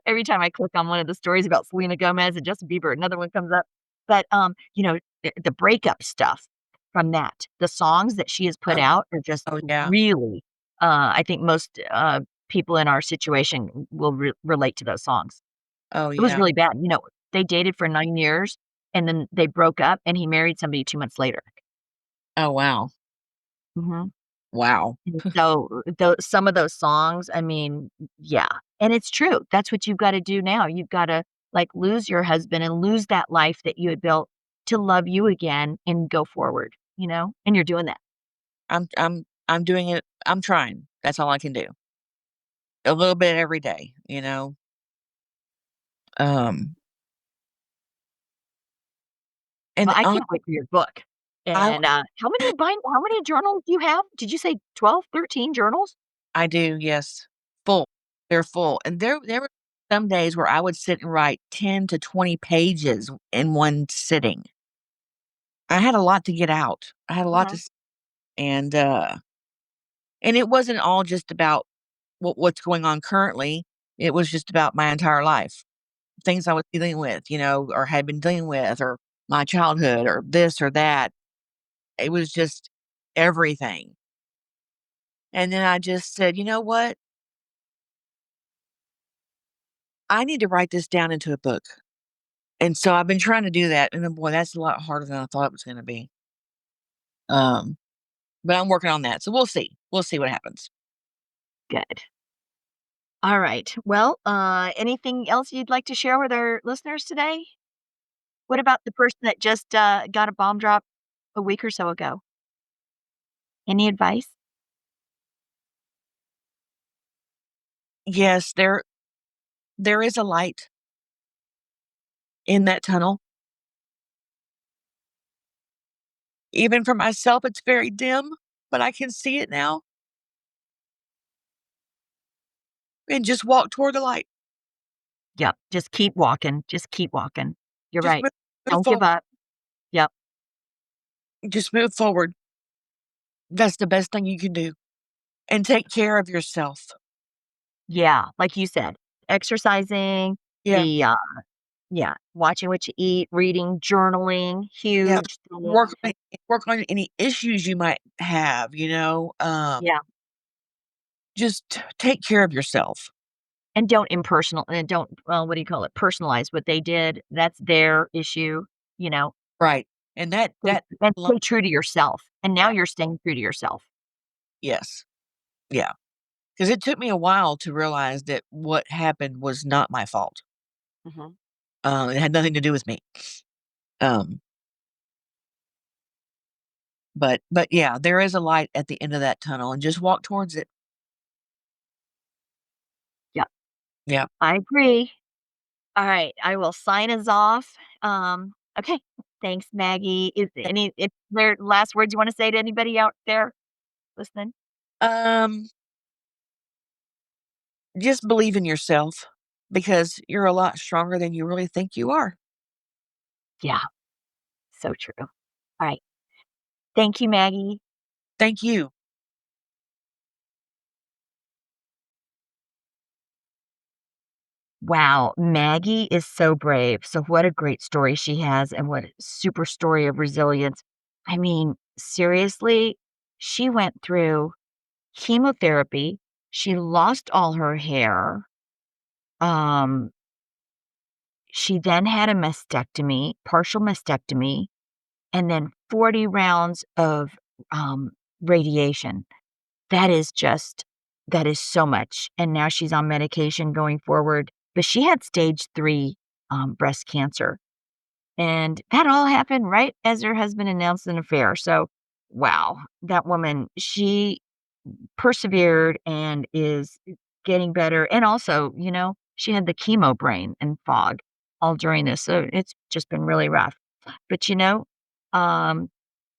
Every time I click on one of the stories about Selena Gomez and Justin Bieber, another one comes up. But, the breakup stuff from that, the songs that she has put Oh, out are just oh, yeah. really, I think most, people in our situation will relate to those songs. Oh, It was yeah. really bad, they dated for 9 years, and then they broke up, and he married somebody 2 months later. Oh, wow. Mhm. Wow. And so, some of those songs, I mean, yeah, and it's true. That's what you've gotta do now. You've gotta, like, lose your husband and lose that life that you had built to love you again and go forward, and you're doing that. I'm doing it. I'm trying. That's all I can do. A little bit every day, you know? Um, Well, and I on can't wait for your book. I And, how many journals do you have? Did you say 12, 13 journals? I do, yes. Full. They're full, and there were some days where I would sit and write 10 to 20 pages in one sitting. I had a lot to get out. I had a lot to Mhm. s and it wasn't all just about what's going on currently. It was just about my entire life, things I was dealing with, or had been dealing with, or my childhood, or this or that. It was just everything. And then I just said, you know what? I need to write this down into a book. And so I've been trying to do that. And then, boy, that's a lot harder than I thought it was going to be. Um, but I'm working on that. So we'll see. We'll see what happens. Good. All right. Well, anything else you'd like to share with our listeners today? What about the person that just got a bomb drop a week or so ago? Any advice? Yes, there is a light in that tunnel. Even for myself, it's very dim, but I can see it now and just walk toward the light. Yep. Just keep walking. Just keep walking. You're Just right. move Don't give forward. up. Yep. Just move forward. That's the best thing you can do. And take care of yourself. Yeah. Like you said, exercising, Yeah. the yeah, watching what you eat, reading, journaling, Yeah. huge thing. Work on any issues you might have, Yeah. just take care of yourself. And don't impersonal and don't, what do you call it? Personalize what they did. That's their issue, you know. Right. And that And alone. stay true to yourself. And now Yeah. you're staying true to yourself. Yes. Yeah. Because it took me a while to realize that what happened was not my fault. Mhm. It had nothing to do with me. Um, but yeah, there is a light at the end of that tunnel, and just walk towards it. Yeah, Yeah. I agree. All right, I will sign us off. Okay. Thanks, Maggie. Is there last words you wanna say to anybody out there listening? Um, just believe in yourself because you're a lot stronger than you really think you are. Yeah, so true. All right. Thank you, Maggie. Thank you. Wow, Maggie is so brave. So what a great story she has and what a super story of resilience. I mean, seriously, she went through chemotherapy. She lost all her hair. Um, she then had a mastectomy, partial mastectomy, and then 40 rounds of um, radiation. That is just that is so much, and now she's on medication going forward, but she had stage 3, breast cancer, and that all happened right as her husband announced an affair, so, wow, that woman, she persevered and is getting better, and also, she had the chemo brain and fog all during this, so it's just been really rough. But, um,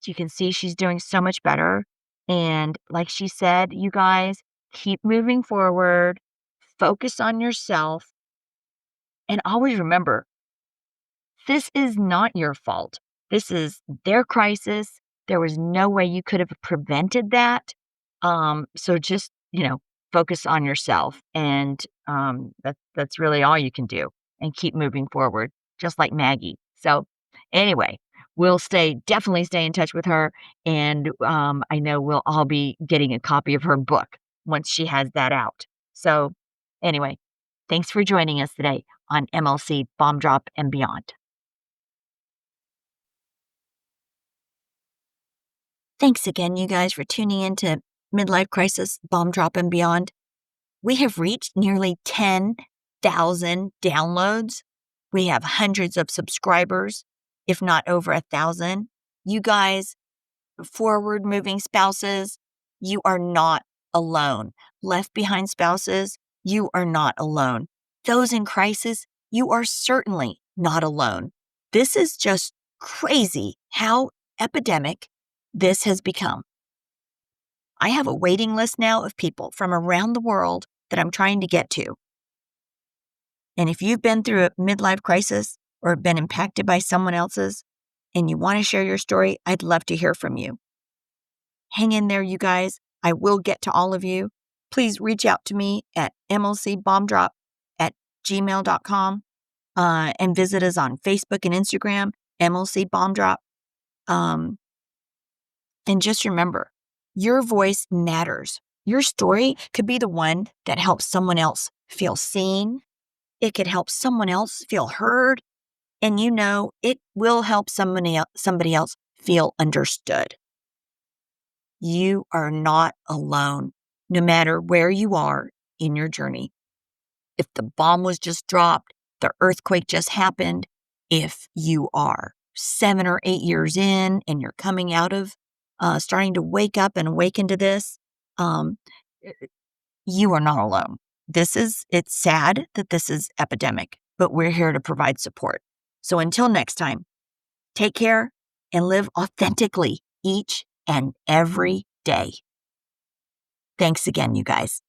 you can see she's doing so much better, and like she said, you guys, keep moving forward, focus on yourself, and always remember this is not your fault. This is their crisis. There was no way you could have prevented that. So just, focus on yourself. And that's really all you can do and keep moving forward, just like Maggie. So anyway, we'll definitely stay in touch with her. And I know we'll all be getting a copy of her book once she has that out. So anyway, thanks for joining us today on MLC Bomb Drop and Beyond. Thanks again, you guys, for tuning in to Midlife Crisis Bomb Drop and Beyond. We have reached nearly 10,000 downloads. We have hundreds of subscribers, if not over 1,000. You guys, forward moving spouses, you are not alone. Left behind spouses, you are not alone. Those in crisis, you are certainly not alone. This is just crazy how epidemic this has become. I have a waiting list now of people from around the world that I'm trying to get to. And if you've been through a midlife crisis or been impacted by someone else's and you want to share your story, I'd love to hear from you. Hang in there, you guys. I will get to all of you. Please reach out to me at mlcbombdrop gmail.com, and visit us on Facebook and Instagram, MLC Bomb Drop. And just remember, your voice matters. Your story could be the one that helps someone else feel seen. It could help someone else feel heard. And it will help somebody else feel understood. You are not alone, no matter where you are in your journey. If the bomb was just dropped, the earthquake just happened, if you are 7 or 8 years in and you're coming out of starting to wake up and awaken to this, um, you are not alone. It's sad that this is epidemic, but we're here to provide support. So until next time, take care and live authentically each and every day. Thanks again, you guys.